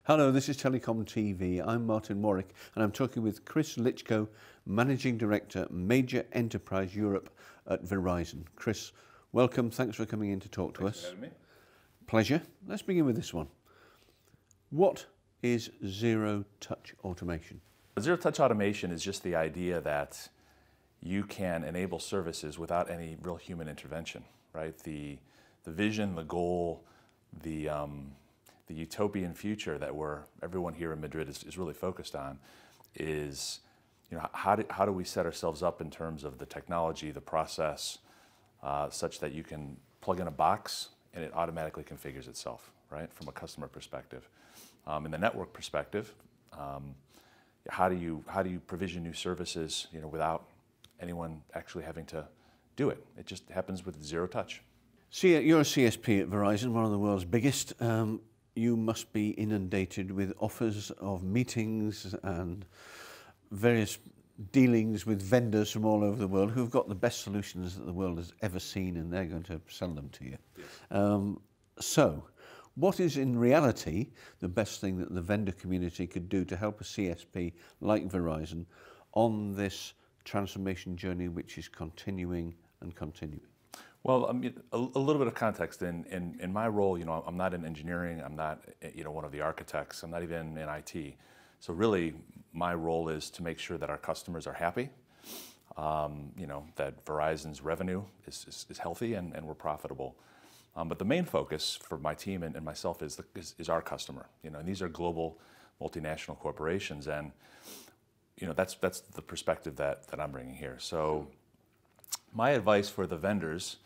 Hello, this is Telecom TV. I'm Martin Warwick and I'm talking with Chris Lichko, Managing Director, Major Enterprise Europe at Verizon. Chris, welcome. Thanks for coming in to talk to us. Thanks for having me. Pleasure. Let's begin with this one. What is zero-touch automation? Zero-touch automation is just the idea that you can enable services without any real human intervention, right? The vision, the goal, the utopian future that everyone here in Madrid is really focused on is, how do we set ourselves up in terms of the technology, the process, such that you can plug in a box and it automatically configures itself, right? From a customer perspective. In the network perspective, how do you provision new services, without anyone actually having to do it? It just happens with zero touch. You're a CSP at Verizon, one of the world's biggest. You must be inundated with offers of meetings and various dealings with vendors from all over the world who've got the best solutions that the world has ever seen, and they're going to sell them to you. Yes. So, what is in reality the best thing that the vendor community could do to help a CSP like Verizon on this transformation journey which is continuing and continuing? Well, I mean, a little bit of context. In my role, I'm not in engineering. I'm not, one of the architects. I'm not even in IT. So really, my role is to make sure that our customers are happy. That Verizon's revenue is healthy and we're profitable. But the main focus for my team and myself is our customer. And these are global, multinational corporations, and that's the perspective that I'm bringing here. So my advice for the vendors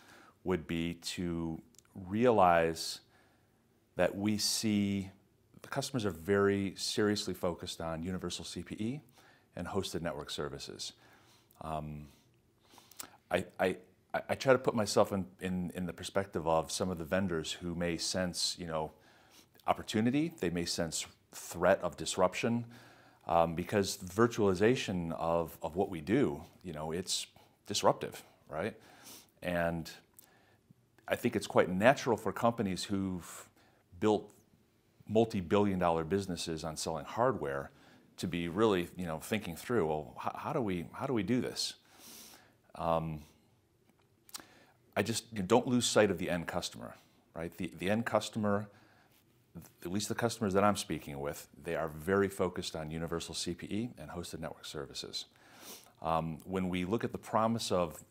would be to realize that we see the customers are very seriously focused on universal CPE and hosted network services. I try to put myself in the perspective of some of the vendors who may sense, opportunity. They may sense threat of disruption, because virtualization of what we do, it's disruptive, right? And I think it's quite natural for companies who've built multi-billion-dollar businesses on selling hardware to be really, thinking through, well, how do we do this? I just don't lose sight of the end customer, right? The end customer, at least the customers that I'm speaking with, they are very focused on universal CPE and hosted network services. When we look at the promise of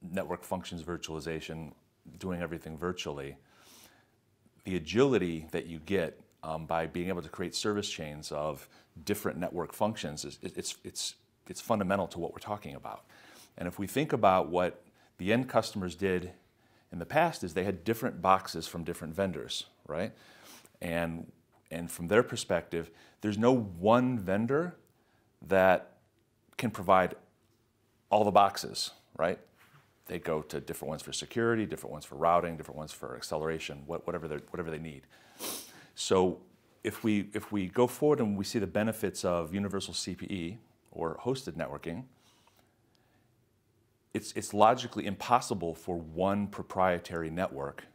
network functions virtualization, doing everything virtually, the agility that you get by being able to create service chains of different network functions it's fundamental to what we're talking about. And if we think about what the end customers did in the past, is they had different boxes from different vendors, right? And from their perspective, there's no one vendor that can provide all the boxes, right? They go to different ones for security, different ones for routing, different ones for acceleration, whatever they need. So if we go forward and we see the benefits of universal CPE or hosted networking, it's logically impossible for one proprietary network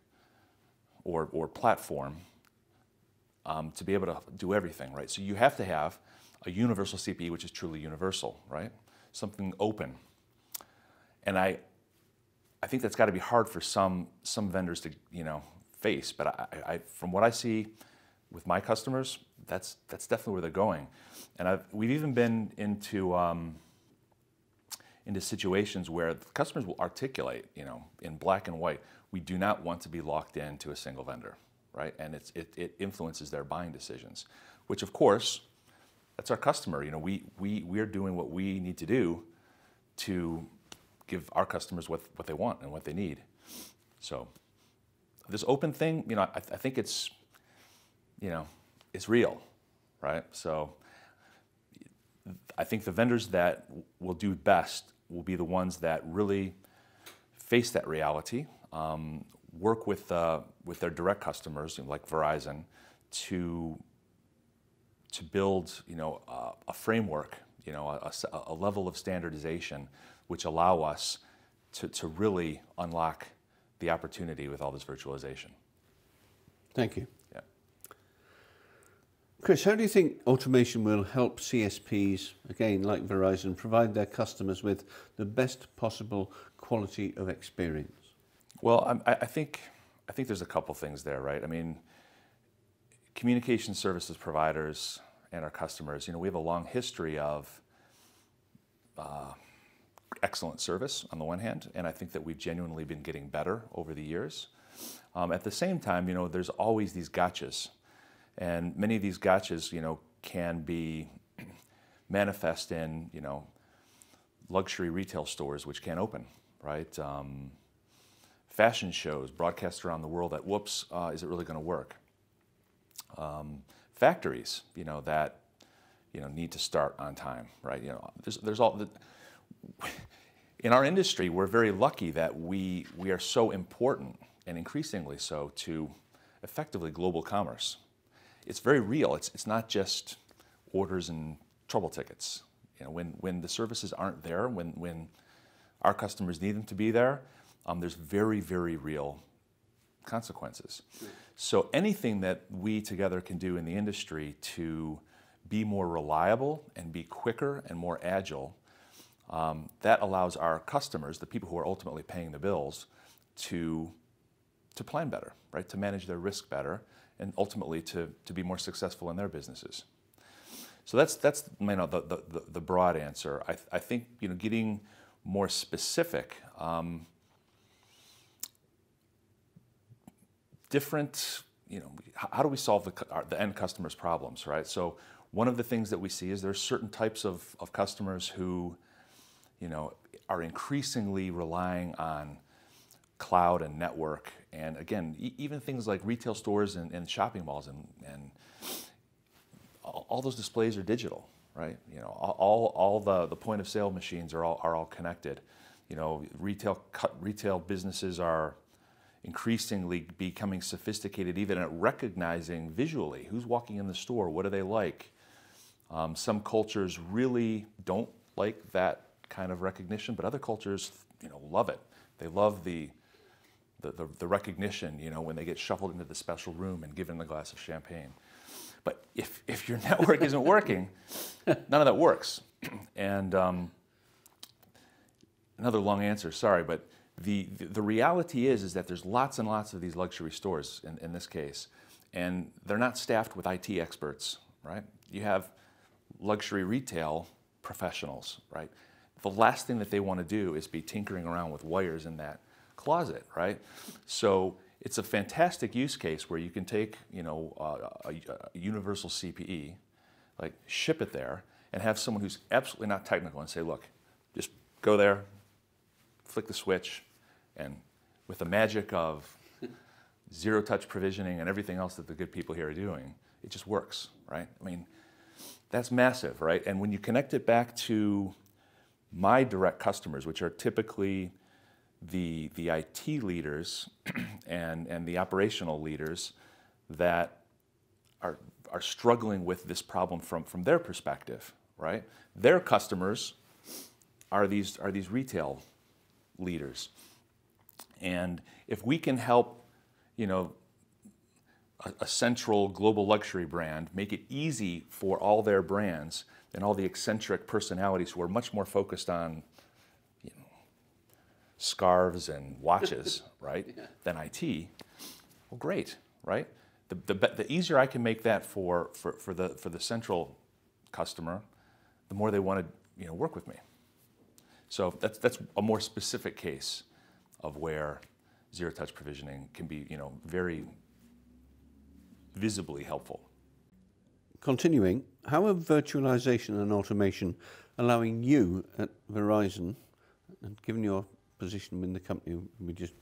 or platform to be able to do everything, right? So you have to have a universal CPE, which is truly universal, right? Something open. And I think that's got to be hard for some vendors to face. But I from what I see with my customers, that's definitely where they're going. And we've even been into situations where the customers will articulate, in black and white, we do not want to be locked into a single vendor, right? And it influences their buying decisions, which of course, that's our customer. We're doing what we need to do to give our customers what they want and what they need. So this open thing, I think it's real, right? So I think the vendors that will do best will be the ones that really face that reality, work with their direct customers, like Verizon, to build a framework, a level of standardization which allow us to really unlock the opportunity with all this virtualization. Thank you. Yeah. Chris, how do you think automation will help CSPs, again, like Verizon, provide their customers with the best possible quality of experience? Well, I think there's a couple things there, right? I mean, communication services providers and our customers, we have a long history of excellent service on the one hand, and I think that we've genuinely been getting better over the years. At the same time, there's always these gotchas, and many of these gotchas, can be manifest in, luxury retail stores which can't open, right? Fashion shows broadcast around the world that, whoops, is it really going to work? Factories, that, need to start on time, right? There's all the, in our industry, we're very lucky that we are so important, and increasingly so, to effectively global commerce. It's very real. It's not just orders and trouble tickets. When the services aren't there, when our customers need them to be there, there's very, very real consequences. So anything that we together can do in the industry to be more reliable and be quicker and more agile, that allows our customers, the people who are ultimately paying the bills, to plan better, right? To manage their risk better, and ultimately to be more successful in their businesses. So that's the broad answer. I think getting more specific, different, how do we solve the end customer's problems, right? So one of the things that we see is there's certain types of customers who, are increasingly relying on cloud and network, and again, even things like retail stores and shopping malls, and all those displays are digital, right? All the point of sale machines are all connected. Retail businesses are increasingly becoming sophisticated, even at recognizing visually who's walking in the store, what are they like. Some cultures really don't like that kind of recognition, but other cultures, love it. They love the recognition, when they get shuffled into the special room and given a glass of champagne. But if your network isn't working, none of that works. And another long answer, sorry, but the reality is that there's lots and lots of these luxury stores in this case, and they're not staffed with IT experts, right? You have luxury retail professionals, right? The last thing that they want to do is be tinkering around with wires in that closet, right? So it's a fantastic use case where you can take, a universal CPE, like ship it there, and have someone who's absolutely not technical and say, look, just go there, flick the switch, and with the magic of zero-touch provisioning and everything else that the good people here are doing, it just works, right? I mean, that's massive, right? And when you connect it back to my direct customers, which are typically the IT leaders and the operational leaders that are struggling with this problem from their perspective, right? Their customers are these retail leaders. And if we can help, a central global luxury brand make it easy for all their brands and all the eccentric personalities who are much more focused on, scarves and watches, right, yeah, than IT, well, great, right? The easier I can make that for the central customer, the more they want to work with me. So that's a more specific case of where zero-touch provisioning can be very visibly helpful. Continuing, how are virtualization and automation allowing you at Verizon, and given your position in the company we've just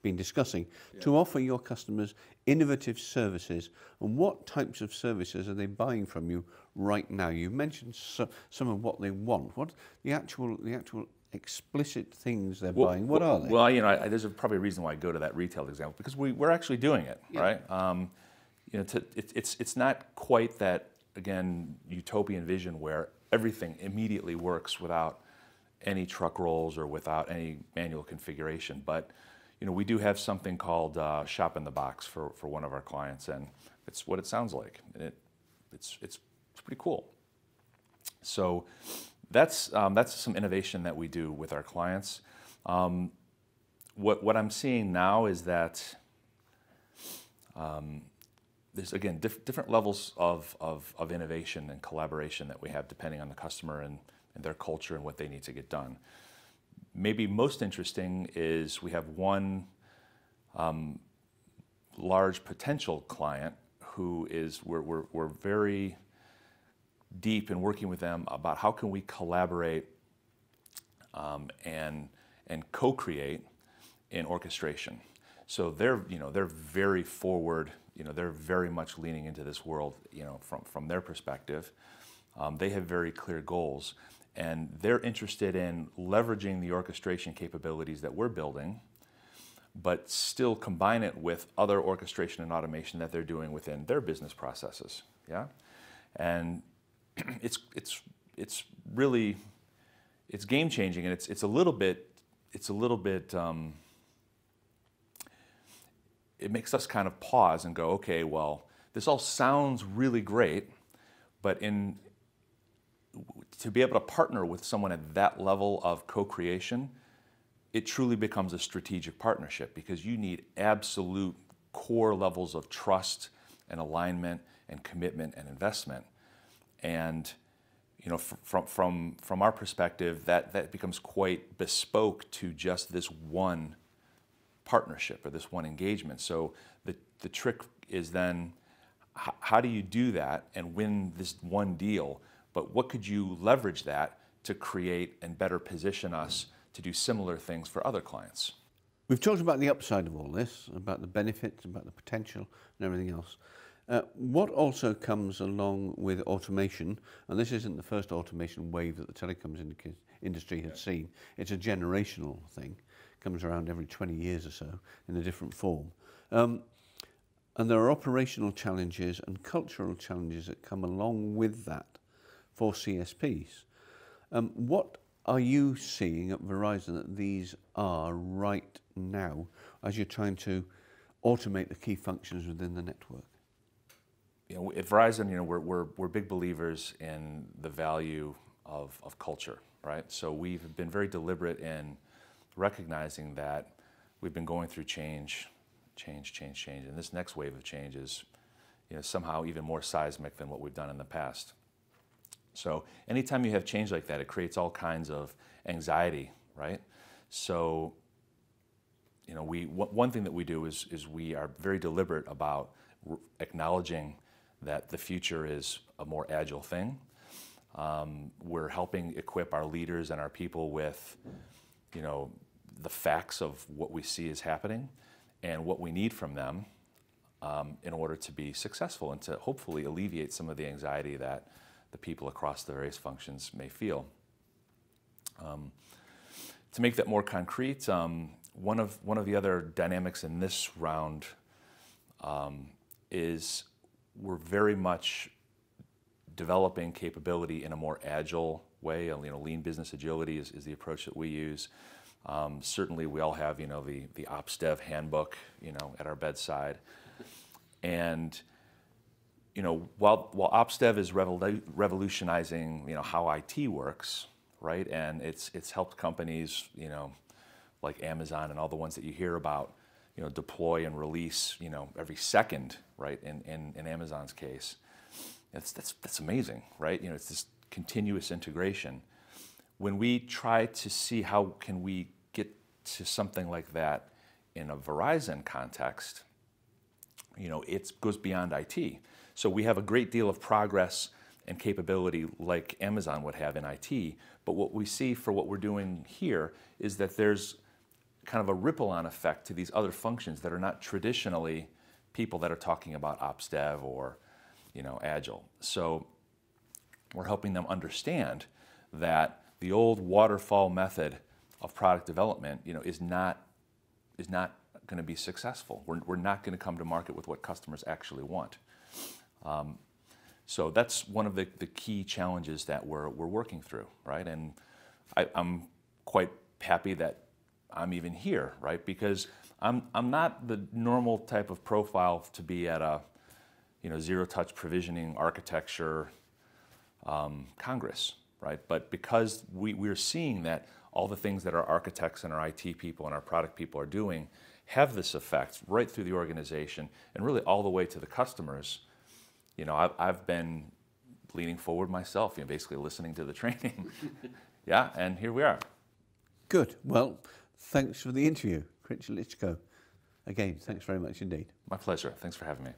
been discussing, yeah, to offer your customers innovative services, and what types of services are they buying from you right now? You mentioned some of what they want. What the actual explicit things they're buying? What are they? Well, there's probably a reason why I go to that retail example, because we're actually doing it, yeah, right? It's not quite that, again, utopian vision where everything immediately works without any truck rolls or without any manual configuration. But we do have something called Shop in the Box for one of our clients, and it's what it sounds like. And it's pretty cool. So that's some innovation that we do with our clients. What I'm seeing now is that there's, again, different levels of innovation and collaboration that we have depending on the customer and their culture and what they need to get done. Maybe most interesting is we have one large potential client who is, we're very deep in working with them about how can we collaborate and co-create in orchestration. So they're very forward, they're very much leaning into this world, from their perspective. They have very clear goals, and they're interested in leveraging the orchestration capabilities that we're building, but still combine it with other orchestration and automation that they're doing within their business processes. Yeah, and it's really game changing, and it's a little bit it makes us kind of pause and go, okay, well, this all sounds really great, but to be able to partner with someone at that level of co-creation, it truly becomes a strategic partnership, because you need absolute core levels of trust and alignment and commitment and investment. And from our perspective, that becomes quite bespoke to just this one partnership or this one engagement. So the trick is then, how do you do that and win this one deal? But what could you leverage that to create and better position us to do similar things for other clients? We've talked about the upside of all this, about the benefits, about the potential and everything else. What also comes along with automation, and this isn't the first automation wave that the telecoms industry has seen, it's a generational thing, comes around every 20 years or so in a different form. And there are operational challenges and cultural challenges that come along with that for CSPs. What are you seeing at Verizon that these are right now as you're trying to automate the key functions within the network? At Verizon, we're big believers in the value of culture, right? So we've been very deliberate in recognizing that we've been going through change, and this next wave of change is, somehow even more seismic than what we've done in the past. So anytime you have change like that, it creates all kinds of anxiety, right? So, one thing that we do is we are very deliberate about acknowledging that the future is a more agile thing. We're helping equip our leaders and our people with, the facts of what we see is happening and what we need from them in order to be successful and to hopefully alleviate some of the anxiety that the people across the various functions may feel. To make that more concrete, one of the other dynamics in this round is we're very much developing capability in a more agile way. Lean business agility is the approach that we use. Certainly, we all have the OpsDev handbook at our bedside, and while OpsDev is revolutionizing how IT works, right, and it's helped companies like Amazon and all the ones that you hear about deploy and release every second, right, in Amazon's case. That's amazing, right? It's this continuous integration. When we try to see how can we get to something like that in a Verizon context, it goes beyond IT. So we have a great deal of progress and capability like Amazon would have in IT, but what we see for what we're doing here is that there's kind of a ripple-on effect to these other functions that are not traditionally people that are talking about OpsDev or Agile. So we're helping them understand that the old waterfall method of product development, is not going to be successful. We're not going to come to market with what customers actually want. So that's one of the key challenges that we're working through, right? And I'm quite happy that I'm even here, right? Because I'm not the normal type of profile to be at a zero-touch provisioning architecture Congress, right? But because we're seeing that all the things that our architects and our IT people and our product people are doing have this effect right through the organization and really all the way to the customers. I've been leaning forward myself, basically listening to the training. Yeah, and here we are. Good. Well, thanks for the interview, Krzysztof Lichko. Again, thanks very much indeed. My pleasure. Thanks for having me.